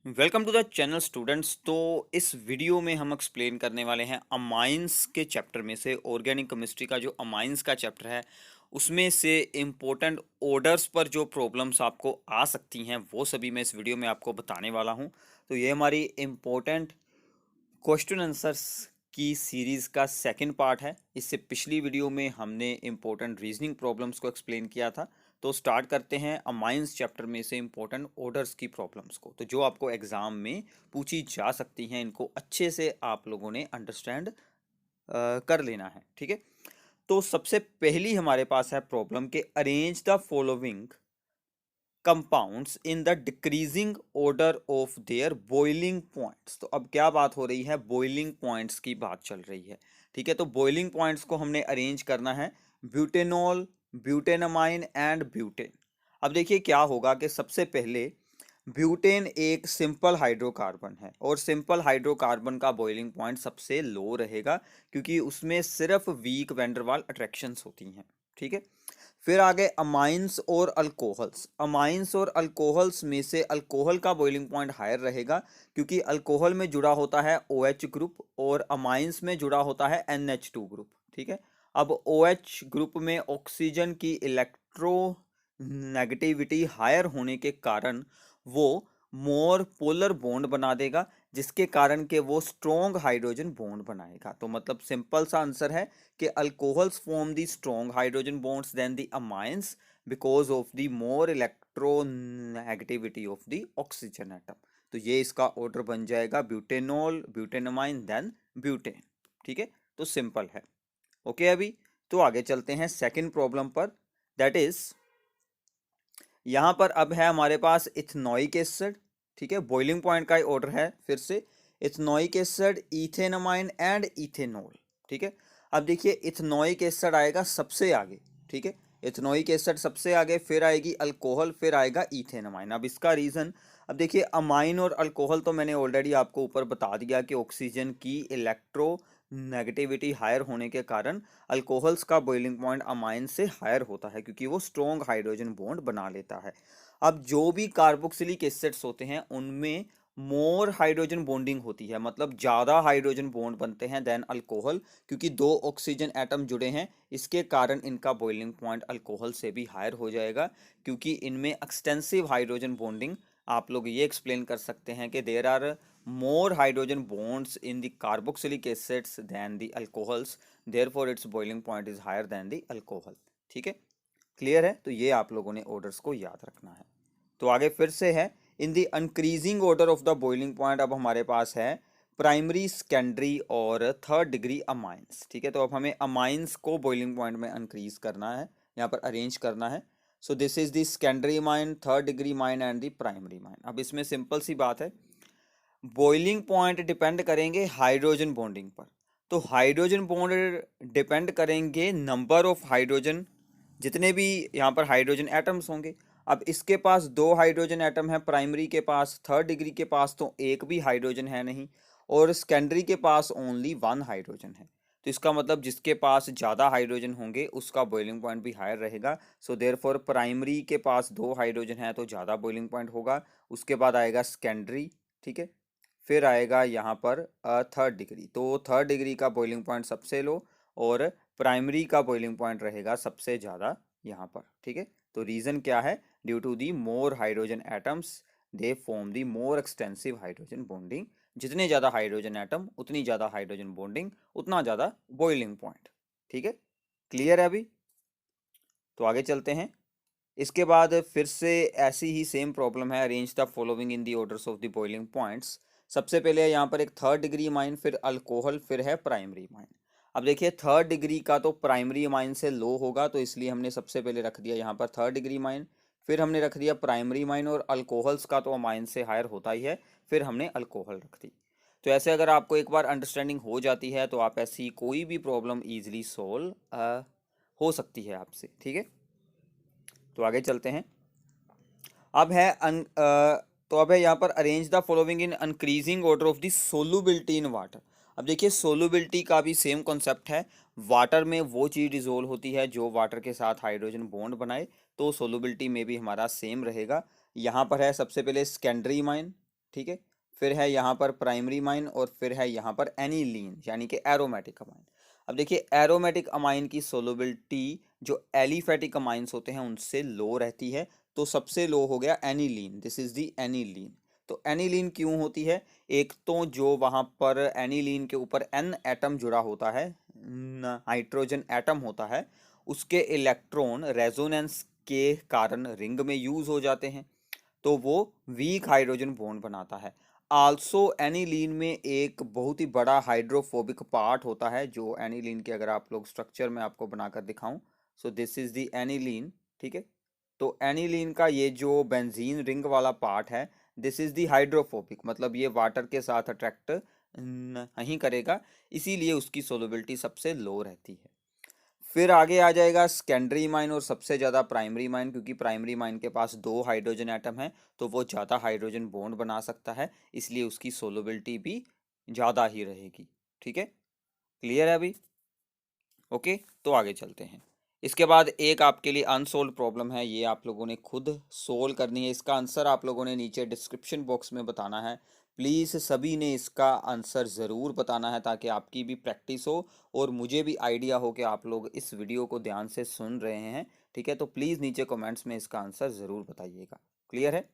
Welcome to the channel students. तो इस video में हम एक्सप्लेन करने वाले हैं अमाइंस के चैप्टर में से ऑर्गेनिक केमिस्ट्री का जो अमाइंस का चैप्टर है उसमें से इम्पोर्टेंट ऑर्डर्स पर जो प्रॉब्लम्स आपको आ सकती हैं वो सभी मैं इस वीडियो में आपको बताने वाला हूं। तो ये हमारी इम्पोर्टेंट क्वेश्चन आंसर्स की सीरीज़ का सेकंड पार्ट है। इससे पिछली वीडियो में हमने इम्पोर्टेंट रीजनिंग प्रॉब्लम्स को एक्सप्लेन किया था। तो स्टार्ट करते हैं अमाइंस चैप्टर में से इम्पोर्टेंट ऑर्डर्स की प्रॉब्लम्स को, तो जो आपको एग्जाम में पूछी जा सकती हैं, इनको अच्छे से आप लोगों ने अंडरस्टैंड कर लेना है। ठीक है, तो सबसे पहली हमारे पास है प्रॉब्लम के arrange the following compounds in the decreasing order of their boiling points. तो अब क्या बात हो रही है, बॉइलिंग पॉइंट्स की बात चल रही है। ठीक है, तो बॉइलिंग पॉइंट्स को हमने अरेंज करना है, ब्यूटेनॉल, ब्यूटेनमाइन एंड ब्यूटेन। अब देखिए क्या होगा कि सबसे पहले ब्यूटेन एक सिंपल हाइड्रोकार्बन है और सिंपल हाइड्रोकार्बन का बॉइलिंग पॉइंट सबसे लो रहेगा क्योंकि उसमें सिर्फ वीक वैंडरवाल अट्रैक्शंस होती हैं। ठीक है, फिर आगे अमाइंस और अल्कोहल्स। अमाइंस और अल्कोहल्स में से अल्कोहल का बॉइलिंग पॉइंट हायर रहेगा क्योंकि अल्कोहल में जुड़ा होता है OH ग्रुप और अमाइंस में जुड़ा होता है NH2 ग्रुप। ठीक है, अब OH ग्रुप में ऑक्सीजन की इलेक्ट्रो नेगेटिविटी हायर होने के कारण वो मोर पोलर बॉन्ड बना देगा, जिसके कारण के वो स्ट्रॉन्ग हाइड्रोजन बॉन्ड बनाएगा। तो मतलब सिंपल सा आंसर है कि alcohols form the strong hydrogen bonds than the amines because of the more electronegativity of the oxygen atom. तो ये इसका ऑर्डर बन जाएगा ब्यूटेनॉल, ब्यूटेनमाइन देन ब्यूटेन। ठीक है, तो सिंपल है। ओके, अभी तो आगे चलते हैं सेकंड प्रॉब्लम पर। दैट इज यहां पर अब है हमारे पास इथेनॉइक एसिड। ठीक है, बॉइलिंग पॉइंट का ही ऑर्डर है फिर से, इथेनॉइक एसिड, इथेनमाइन एंड इथेनॉल। ठीक है, अब देखिए इथेनॉइक एसिड आएगा सबसे आगे। ठीक है, इथेनॉइक एसिड सबसे आगे, फिर आएगी अल्कोहल, फिर आएगा इथेनमाइन। अब इसका रीजन, अब देखिए अमाइन और अल्कोहल तो मैंने ऑलरेडी आपको ऊपर बता दिया कि ऑक्सीजन की इलेक्ट्रो नेगेटिविटी हायर होने के कारण अल्कोहल्स का बॉइलिंग पॉइंट अमाइन से हायर होता है क्योंकि वो स्ट्रॉन्ग हाइड्रोजन बॉन्ड बना लेता है। अब जो भी कार्बोक्सिलिक एसिड्स होते हैं उनमें मोर हाइड्रोजन बॉन्डिंग होती है, मतलब ज़्यादा हाइड्रोजन बॉन्ड बनते हैं देन अल्कोहल, क्योंकि दो ऑक्सीजन एटम जुड़े हैं। इसके कारण इनका बॉइलिंग पॉइंट अल्कोहल से भी हायर हो जाएगा क्योंकि इनमें एक्सटेंसिव हाइड्रोजन बॉन्डिंग। आप लोग ये एक्सप्लेन कर सकते हैं कि there are more hydrogen bonds in the carboxylic acids than the alcohols, therefore its boiling point is higher than the alcohol। ठीक है, क्लियर है? तो ये आप लोगों ने ऑर्डर्स को याद रखना है। तो आगे फिर से है in the increasing order of the boiling point. अब हमारे पास है प्राइमरी, सेकेंडरी और थर्ड डिग्री अमाइंस। ठीक है, तो अब हमें अमाइंस को बॉइलिंग पॉइंट में इंक्रीज करना है, यहाँ पर अरेंज करना है। So this is the secondary mine, third degree mine and the primary mine. अब इसमें सिंपल सी बात है, बॉइलिंग पॉइंट डिपेंड करेंगे हाइड्रोजन बॉन्डिंग पर। तो हाइड्रोजन बॉन्ड डिपेंड करेंगे नंबर ऑफ हाइड्रोजन, जितने भी यहाँ पर हाइड्रोजन एटम्स होंगे। अब इसके पास दो हाइड्रोजन एटम है प्राइमरी के पास, थर्ड डिग्री के पास तो एक भी हाइड्रोजन है नहीं, और सेकेंडरी के पास ओनली वन हाइड्रोजन है। तो इसका मतलब जिसके पास ज़्यादा हाइड्रोजन होंगे उसका बॉइलिंग पॉइंट भी हायर रहेगा। सो देयरफॉर प्राइमरी के पास दो हाइड्रोजन है तो ज़्यादा बॉइलिंग पॉइंट होगा। उसके बाद आएगा सेकेंडरी। ठीक है, फिर आएगा यहाँ पर थर्ड डिग्री। तो थर्ड डिग्री का बॉइलिंग पॉइंट सबसे लो और प्राइमरी का बॉइलिंग पॉइंट रहेगा सबसे ज़्यादा यहाँ पर। ठीक है, तो रीज़न क्या है, due to the more hydrogen atoms they form the more extensive hydrogen bonding. जितने ज़्यादा हाइड्रोजन एटम उतनी ज़्यादा हाइड्रोजन बॉन्डिंग, उतना ज़्यादा बॉइलिंग पॉइंट। ठीक है, क्लियर है अभी? तो आगे चलते हैं। इसके बाद फिर से ऐसी ही सेम प्रॉब्लम है, arrange the following in the orders of the boiling points. सबसे पहले यहाँ पर एक थर्ड डिग्री माइन, फिर अल्कोहल, फिर है प्राइमरी माइन। अब देखिए थर्ड डिग्री का तो प्राइमरी माइन से लो होगा, तो इसलिए हमने सबसे पहले रख दिया यहाँ पर थर्ड डिग्री माइन, फिर हमने रख दिया प्राइमरी माइन, और अल्कोहल्स का तो माइन से हायर होता ही है, फिर हमने अल्कोहल रख दी। तो ऐसे अगर आपको एक बार अंडरस्टैंडिंग हो जाती है तो आप ऐसी कोई भी प्रॉब्लम ईजिली सोल्व हो सकती है आपसे। ठीक है, तो आगे चलते हैं। अब है तो अब है यहाँ पर arrange the following in increasing order of the solubility in water. अब देखिए सोलुबिलिटी का भी सेम कॉन्सेप्ट है। वाटर में वो चीज़ डिजोल्व होती है जो वाटर के साथ हाइड्रोजन बॉन्ड बनाए, तो सोलुबिलिटी में भी हमारा सेम रहेगा। यहाँ पर है सबसे पहले सेकेंडरी माइन, ठीक है। फिर है यहाँ पर प्राइमरी अमाइन और फिर है यहाँ पर एनिलीन यानी कि एरोमेटिक अमाइन। अब देखिए एरोमेटिक अमाइन की सोलबिलिटी जो एलिफेटिक अमाइंस होते हैं उनसे लो रहती है, तो सबसे लो हो गया aniline, this is the aniline. तो एनिलीन क्यों होती है? एक तो जो वहाँ पर एनिलीन के ऊपर एन एटम जुड़ा होता है, हाइड्रोजन एटम होता है, उसके इलेक्ट्रॉन रेजोनेंस के कारण रिंग में यूज हो जाते हैं, तो वो वीक हाइड्रोजन बॉन्ड बनाता है। आल्सो एनिलीन में एक बहुत ही बड़ा हाइड्रोफोबिक पार्ट होता है, जो एनिलीन के अगर आप लोग स्ट्रक्चर में आपको बनाकर दिखाऊं, so this is the aniline, ठीक है। तो एनिलीन का ये जो बेंजीन रिंग वाला पार्ट है, दिस इज द हाइड्रोफोबिक, मतलब ये वाटर के साथ अट्रैक्ट नहीं करेगा, इसीलिए उसकी सोलबिलिटी सबसे लो रहती है। फिर आगे आ जाएगा सेकेंडरी माइन और सबसे ज़्यादा प्राइमरी माइन, क्योंकि प्राइमरी माइन के पास दो हाइड्रोजन एटम है, तो वो ज़्यादा हाइड्रोजन बॉन्ड बना सकता है, इसलिए उसकी सोलबिलिटी भी ज़्यादा ही रहेगी। ठीक है, क्लियर है अभी? ओके, तो आगे चलते हैं। इसके बाद एक आपके लिए अनसोल्व प्रॉब्लम है, ये आप लोगों ने खुद सोल्व करनी है। इसका आंसर आप लोगों ने नीचे डिस्क्रिप्शन बॉक्स में बताना है। प्लीज़ सभी ने इसका आंसर ज़रूर बताना है, ताकि आपकी भी प्रैक्टिस हो और मुझे भी आइडिया हो कि आप लोग इस वीडियो को ध्यान से सुन रहे हैं। ठीक है, तो प्लीज़ नीचे कमेंट्स में इसका आंसर ज़रूर बताइएगा। क्लियर है?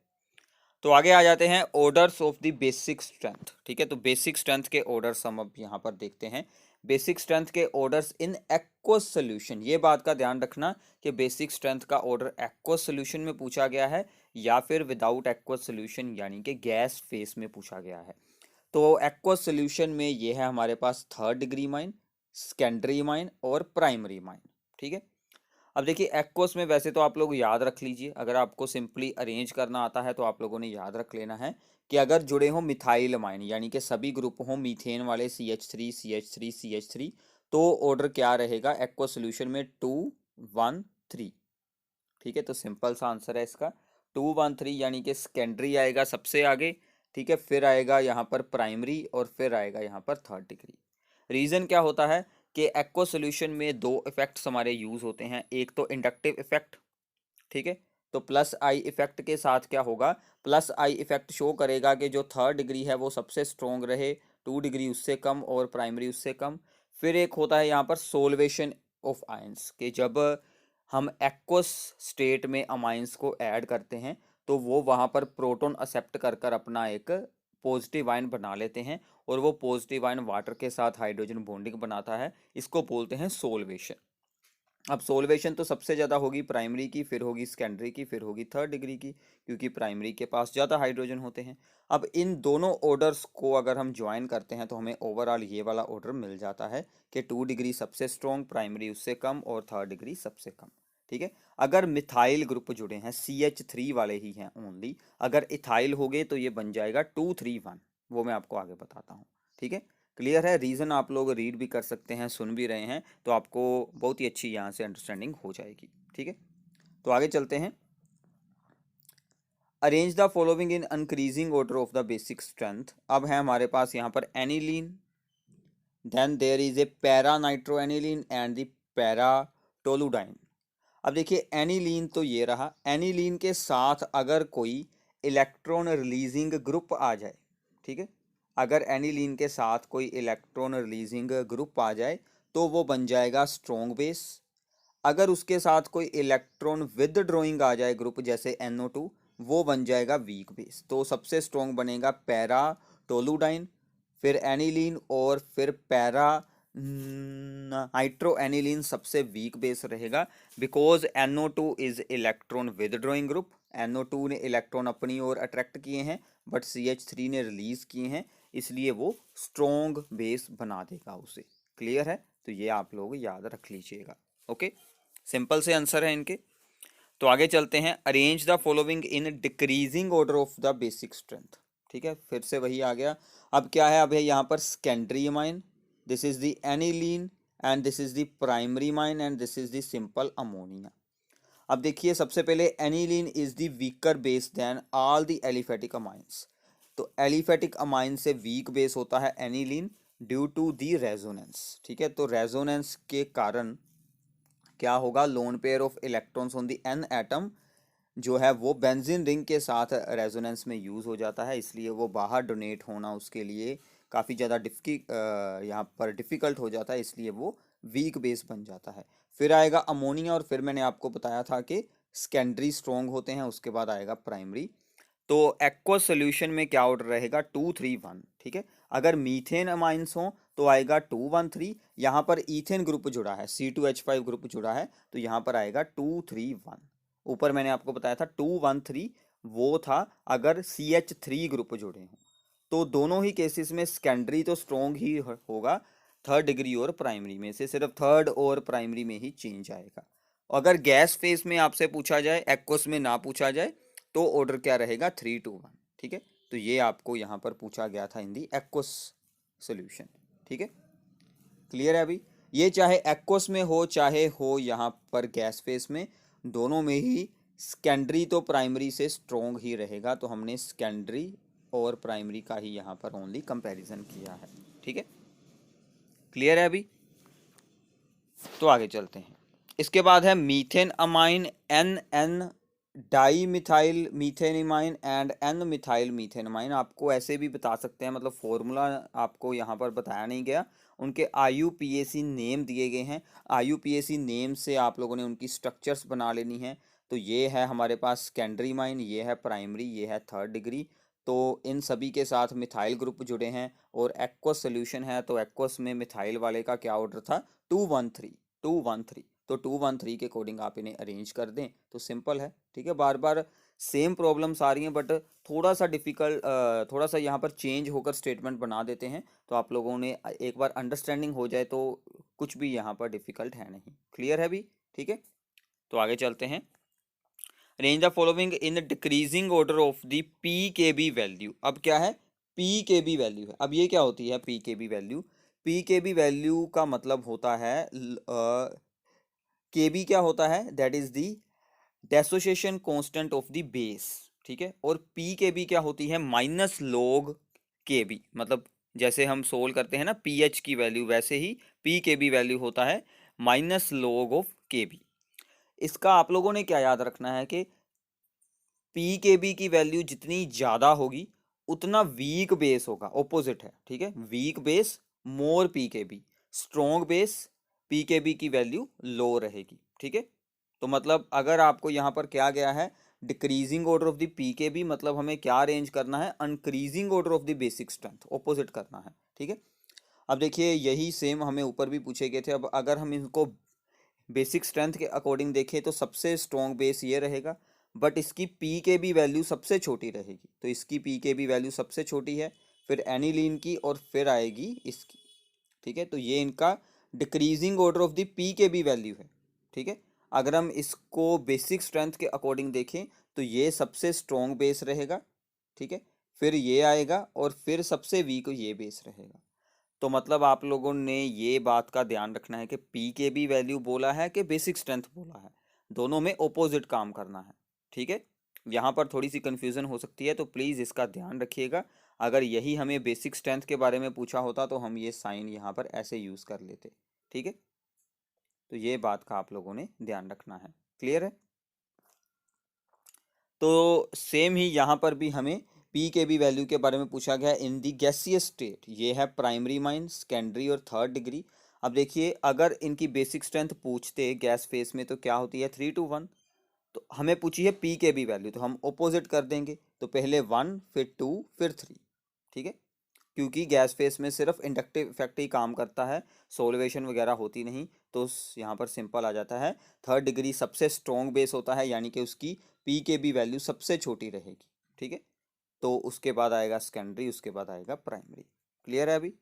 तो आगे आ जाते हैं orders of the basic strength. ठीक है, तो बेसिक स्ट्रेंथ के ऑर्डर्स हम अब यहाँ पर देखते हैं। बेसिक स्ट्रेंथ के ऑर्डर्स इन एक्वस सोल्यूशन, ये बात का ध्यान रखना कि बेसिक स्ट्रेंथ का ऑर्डर एक्वस सोल्यूशन में पूछा गया है या फिर विदाउट एक्वस सोल्यूशन यानी कि गैस फेस में पूछा गया है। तो एक्वस सोल्यूशन में ये है हमारे पास third degree amine, secondary amine और प्राइमरी माइन। ठीक है, अब देखिए एक्वस में वैसे तो आप लोग याद रख लीजिए, अगर आपको सिंपली अरेंज करना आता है तो आप लोगों ने याद रख लेना है कि अगर जुड़े हो मिथाइल अमाइन यानी कि सभी ग्रुप हो मीथेन वाले CH3 CH3 CH3, तो ऑर्डर क्या रहेगा एक्वस सोल्यूशन में 2 1 3। ठीक है, तो सिंपल सा आंसर है इसका 2 1 3, यानी कि सेकेंडरी आएगा सबसे आगे। ठीक है, फिर आएगा यहाँ पर प्राइमरी और फिर आएगा यहाँ पर थर्ड डिग्री। रीज़न क्या होता है कि एक्वा सोल्यूशन में दो इफेक्ट्स हमारे यूज होते हैं, एक तो इंडक्टिव इफेक्ट, ठीक है, तो प्लस आई इफेक्ट के साथ क्या होगा, प्लस आई इफेक्ट शो करेगा कि जो थर्ड डिग्री है वो सबसे स्ट्रॉन्ग रहे, 2 डिग्री उससे कम और प्राइमरी उससे कम। फिर एक होता है यहाँ पर सोल्वेशन ऑफ आयंस, कि जब हम एक्वस स्टेट में अमाइंस को ऐड करते हैं तो वो वहाँ पर प्रोटॉन एक्सेप्ट कर कर अपना एक पॉजिटिव आयन बना लेते हैं, और वो पॉजिटिव आयन वाटर के साथ हाइड्रोजन बॉन्डिंग बनाता है, इसको बोलते हैं सोल्वेशन। अब सोल्वेशन तो सबसे ज़्यादा होगी प्राइमरी की, फिर होगी सेकेंडरी की, फिर होगी थर्ड डिग्री की, क्योंकि प्राइमरी के पास ज़्यादा हाइड्रोजन होते हैं। अब इन दोनों ऑर्डर्स को अगर हम ज्वाइन करते हैं तो हमें ओवरऑल ये वाला ऑर्डर मिल जाता है कि 2 डिग्री सबसे स्ट्रॉन्ग, प्राइमरी उससे कम और थर्ड डिग्री सबसे कम। ठीक है, अगर मिथाइल ग्रुप जुड़े हैं CH3 वाले ही हैं ओनली, अगर इथाइल हो गए तो ये बन जाएगा 2 3 1, वो मैं आपको आगे बताता हूँ। ठीक है, क्लियर है? रीज़न आप लोग रीड भी कर सकते हैं, सुन भी रहे हैं, तो आपको बहुत ही अच्छी यहाँ से अंडरस्टैंडिंग हो जाएगी। ठीक है, तो आगे चलते हैं। Arrange the following in increasing order of the basic strength. अब है हमारे पास यहाँ पर aniline, then there is a para nitro aniline and the para toluidine. अब देखिए एनिलीन तो ये रहा, एनिलीन के साथ अगर कोई इलेक्ट्रॉन रिलीजिंग ग्रुप आ जाए, ठीक है, अगर एनिलीन के साथ कोई इलेक्ट्रॉन रिलीजिंग ग्रुप आ जाए तो वो बन जाएगा स्ट्रॉन्ग बेस। अगर उसके साथ कोई इलेक्ट्रॉन विद ड्रॉइंग आ जाए ग्रुप जैसे NO2, वो बन जाएगा वीक बेस। तो सबसे स्ट्रॉन्ग बनेगा पैरा टोलुडाइन, फिर एनिलीन और फिर पैरा नाइट्रो एनिलीन सबसे वीक बेस रहेगा, because NO2 is electron with drawing group. NO2 ने इलेक्ट्रॉन अपनी ओर अट्रैक्ट किए हैं बट CH3 ने रिलीज किए हैं, इसलिए वो स्ट्रॉन्ग बेस बना देगा उसे। क्लियर है? तो ये आप लोग याद रख लीजिएगा। ओके, सिंपल से आंसर है इनके। तो आगे चलते हैं। Arrange the following in decreasing order of the basic strength. ठीक है, फिर से वही आ गया। अब क्या है, अब है यहाँ पर secondary amine, this is the aniline and this is the primary amine and this is the simple ammonia. अब देखिए सबसे पहले aniline is the weaker base than all the aliphatic amines. तो एलिफेटिक अमाइन से वीक बेस होता है aniline due to the resonance. ठीक है, तो रेजोनेंस के कारण क्या होगा, lone pair of electrons on the n atom जो है वो बेंजीन रिंग के साथ रेजोनेंस में यूज़ हो जाता है, इसलिए वो बाहर डोनेट होना उसके लिए काफ़ी ज़्यादा यहाँ पर डिफ़िकल्ट हो जाता है, इसलिए वो वीक बेस बन जाता है। फिर आएगा अमोनिया, और फिर मैंने आपको बताया था कि सेकेंडरी स्ट्रॉन्ग होते हैं, उसके बाद आएगा प्राइमरी। तो एक्वस सोल्यूशन में क्या ऑर्डर रहेगा, 2 3 1, ठीक है। अगर मीथेन अमाइंस हो तो आएगा 2 1 3। यहाँ पर ईथेन ग्रुप जुड़ा है, C2H5 ग्रुप जुड़ा है, तो यहाँ पर आएगा 2 3 1। ऊपर मैंने आपको बताया था 2 1 3, वो था अगर CH3 ग्रुप जुड़े हों। तो दोनों ही केसेस में सेकेंडरी तो स्ट्रॉन्ग ही होगा, थर्ड डिग्री और प्राइमरी में से सिर्फ थर्ड और प्राइमरी में ही चेंज आएगा। अगर गैस फेस में आपसे पूछा जाए, एक्वस में ना पूछा जाए, तो ऑर्डर क्या रहेगा, 3 2 1, ठीक है। तो ये आपको यहाँ पर पूछा गया था इन दी एक्वस सोल्यूशन, ठीक है। क्लियर है अभी? ये चाहे एक्वस में हो चाहे हो यहाँ पर गैस फेस में, दोनों में ही सेकेंडरी तो प्राइमरी से स्ट्रॉन्ग ही रहेगा, तो हमने सेकेंडरी और प्राइमरी का ही यहाँ पर ओनली कंपैरिजन किया है, ठीक है। क्लियर है अभी? तो आगे चलते हैं। इसके बाद है methanamine, N N dimethyl methanamine and N methyl methanamine. आपको ऐसे भी बता सकते हैं, मतलब फॉर्मूला आपको यहाँ पर बताया नहीं गया, उनके IUPAC नेम दिए गए हैं। IUPAC नेम से आप लोगों ने उनकी स्ट्रक्चर्स बना लेनी है। तो ये है हमारे पास सेकेंडरी माइन, ये है प्राइमरी, ये है थर्ड डिग्री। तो इन सभी के साथ मिथाइल ग्रुप जुड़े हैं, और एक्वस सोल्यूशन है, तो एक्वस में मिथाइल वाले का क्या ऑर्डर था, 2 1 3 तो 2 1 3 के अकॉर्डिंग आप इन्हें अरेंज कर दें तो सिंपल है, ठीक है। बार बार सेम प्रॉब्लम्स आ रही हैं, बट थोड़ा सा डिफिकल्ट, थोड़ा सा यहाँ पर चेंज होकर स्टेटमेंट बना देते हैं, तो आप लोगों ने एक बार अंडरस्टैंडिंग हो जाए तो कुछ भी यहाँ पर डिफिकल्ट है नहीं। क्लियर है भी, ठीक है। तो आगे चलते हैं। Range the following in decreasing order of the PKB value. अब क्या है, PKB वैल्यू है। अब ये क्या होती है PKB वैल्यू? PKB वैल्यू का मतलब होता है, KB क्या होता है, that is the dissociation constant of the base, ठीक है। और PKB क्या होती है, माइनस लॉग KB। मतलब जैसे हम सोल्व करते हैं ना pH की वैल्यू, वैसे ही PKB वैल्यू होता है माइनस लॉग ऑफ KB। इसका आप लोगों ने क्या याद रखना है कि PKB की वैल्यू जितनी ज़्यादा होगी उतना वीक बेस होगा, ऑपोजिट है, ठीक है। वीक बेस मोर PKB, स्ट्रॉन्ग बेस PKB की वैल्यू लो रहेगी, ठीक है। तो मतलब अगर आपको यहाँ पर क्या गया है, decreasing order of the PKB, मतलब हमें क्या अरेंज करना है, increasing order of the basic strength, opposite करना है, ठीक है। अब देखिए यही सेम हमें ऊपर भी पूछे गए थे। अब अगर हम इनको बेसिक स्ट्रेंथ के अकॉर्डिंग देखें तो सबसे स्ट्रॉन्ग बेस ये रहेगा, बट इसकी PKB वैल्यू सबसे छोटी रहेगी, तो इसकी PKB वैल्यू सबसे छोटी है, फिर एनिलीन की, और फिर आएगी इसकी, ठीक है। तो ये इनका decreasing order of the PKB value है, ठीक है। अगर हम इसको बेसिक स्ट्रेंथ के अकॉर्डिंग देखें तो ये सबसे स्ट्रॉन्ग बेस रहेगा, ठीक है। फिर ये आएगा, और फिर सबसे वीक ये बेस रहेगा। तो मतलब आप लोगों ने ये बात का ध्यान रखना है कि PKB वैल्यू बोला है कि बेसिक स्ट्रेंथ बोला है, दोनों में ओपोजिट काम करना है, ठीक है। यहाँ पर थोड़ी सी कंफ्यूजन हो सकती है, तो प्लीज़ इसका ध्यान रखिएगा। अगर यही हमें बेसिक स्ट्रेंथ के बारे में पूछा होता तो हम ये साइन यहाँ पर ऐसे यूज़ कर लेते, ठीक है। तो ये बात का आप लोगों ने ध्यान रखना है। क्लियर है? तो सेम ही यहाँ पर भी हमें PKB वैल्यू के बारे में पूछा गया इन दी गैसियस स्टेट। ये है प्राइमरी माइन, सेकेंडरी और थर्ड डिग्री। अब देखिए अगर इनकी बेसिक स्ट्रेंथ पूछते गैस फेस में तो क्या होती है, 3 to 1। तो हमें पूछी है PKB वैल्यू, तो हम ऑपोजिट कर देंगे, तो पहले 1 फिर 2 फिर 3, ठीक है। क्योंकि गैस फेस में सिर्फ इंडक्टिव इफेक्ट ही काम करता है, सोल्वेशन वगैरह होती नहीं, तो यहाँ पर सिंपल आ जाता है। थर्ड डिग्री सबसे स्ट्रॉन्ग बेस होता है, यानी कि उसकी PKB वैल्यू सबसे छोटी रहेगी, ठीक है। तो उसके बाद आएगा सेकेंडरी, उसके बाद आएगा प्राइमरी। क्लियर है अभी,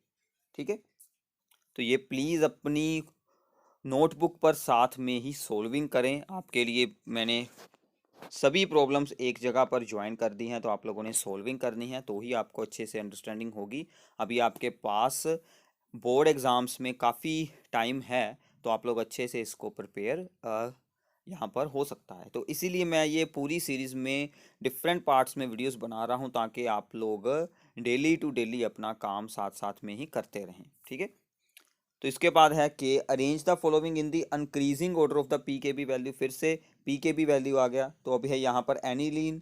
ठीक है। तो ये प्लीज़ अपनी नोटबुक पर साथ में ही सोल्विंग करें। आपके लिए मैंने सभी प्रॉब्लम्स एक जगह पर ज्वाइन कर दी हैं, तो आप लोगों ने सोल्विंग करनी है, तो ही आपको अच्छे से अंडरस्टैंडिंग होगी। अभी आपके पास बोर्ड एग्ज़ाम्स में काफ़ी टाइम है, तो आप लोग अच्छे से इसको प्रिपेयर यहाँ पर हो सकता है। तो इसीलिए मैं ये पूरी सीरीज़ में डिफरेंट पार्ट्स में वीडियोस बना रहा हूँ, ताकि आप लोग डेली टू डेली अपना काम साथ साथ में ही करते रहें, ठीक है। तो इसके बाद है कि arrange the following in the increasing order of the PKB value. फिर से पीकेबी वैल्यू आ गया, तो अभी है यहाँ पर aniline,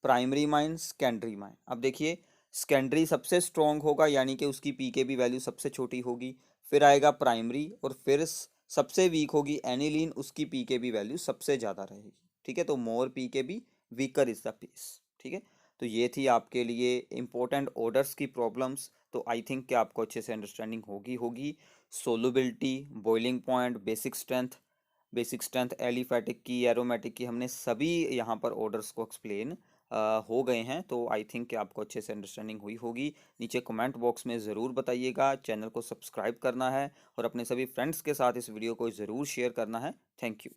primary mine, secondary mine. अब देखिए सेकेंडरी सबसे स्ट्रॉन्ग होगा, यानी कि उसकी पीकेबी वैल्यू सबसे छोटी होगी। फिर आएगा प्राइमरी, और फिर सबसे वीक होगी एनिलीन, उसकी पीकेबी वैल्यू सबसे ज़्यादा रहेगी। ठीक है, तो more pKb weaker is the base. ठीक है, तो ये थी आपके लिए इंपॉर्टेंट ऑर्डर्स की प्रॉब्लम्स। तो आई थिंक कि आपको अच्छे से अंडरस्टैंडिंग होगी। Solubility, boiling point, basic strength aliphatic की, एरोमेटिक की, हमने सभी यहाँ पर ऑर्डर्स को एक्सप्लेन हो गए हैं। तो आई थिंक कि आपको अच्छे से अंडरस्टैंडिंग हुई होगी। नीचे कमेंट बॉक्स में ज़रूर बताइएगा। चैनल को सब्सक्राइब करना है और अपने सभी फ्रेंड्स के साथ इस वीडियो को ज़रूर शेयर करना है। Thank you.